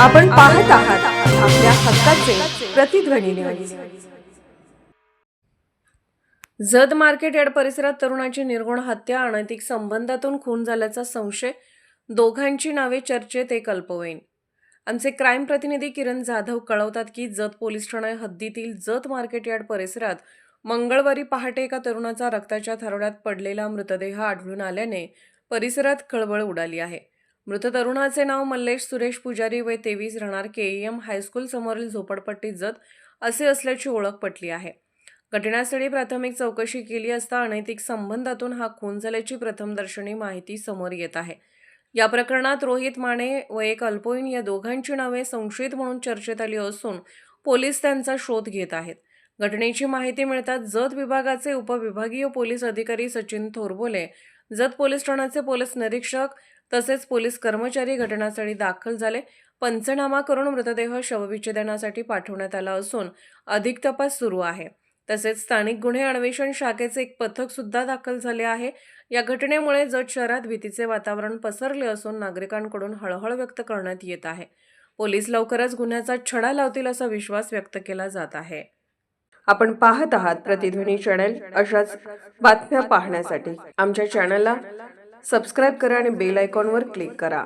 आपण पाहत आहात आपल्या हक्काचे प्रतिध्वनी न्यूज. जत मार्केट यार्ड परिसरात तरुणाची निर्गुण हत्या, अनैतिक संबंधातून खून झाल्याचा संशय, दोघांची नावे चर्चेत, एक अल्पवयीन. आमचे क्राईम प्रतिनिधी किरण जाधव कळवतात की जत पोलीस ठाणे हद्दीतील जत मार्केट यार्ड परिसरात मंगळवारी पहाटे एका तरुणाचा रक्ताच्या थारोळ्यात पडलेला मृतदेह आढळून आल्याने परिसरात खळबळ उडाली आहे. मृत तरुणाचे नाव मल्लेश सुरेश पुजारी, वय 23, राहणार KEM हायस्कूल समोरील झोपडपट्टी जत असे असल्याची ओळख पटली आहे. घटनास्थळी प्राथमिक चौकशी केली असता अनैतिक संबंधातून हा खून झाल्याची प्रथमदर्शनी माहिती समोर येत आहे. या प्रकरणात रोहित माने व एक अल्पवयीन या दोघांची नावे संशयित म्हणून चर्चेत आली असून पोलीस त्यांचा शोध घेत आहेत. घटनेची माहिती मिळताच जत विभागाचे उपविभागीय पोलीस अधिकारी सचिन थोरबोले, जत पोलीस ठाण्याचे पोलीस निरीक्षक तसेच पोलीस कर्मचारी घटनास्थळी दाखल झाले. पंचनामा करून मृतदेह शवविच्छेदनासाठी पाठवण्यात आला असून अधिक तपास सुरू आहे. तसेच स्थानिक गुन्हे अन्वेषण शाखेचे एक पथक सुद्धा दाखल झाले आहे. या घटनेमुळे जत शहरात भीतीचे वातावरण पसरले असून नागरिकांकडून हळहळ व्यक्त करण्यात येत आहे. पोलीस लवकरच गुन्ह्याचा छडा लावतील असा विश्वास व्यक्त केला जात आहे. आपण पाहत आहात प्रतिध्वनी चॅनल. अशाच बातम्या पाहण्यासाठी आमच्या चॅनलला सबस्क्राईब करा आणि बेल आयकॉनवर क्लिक करा.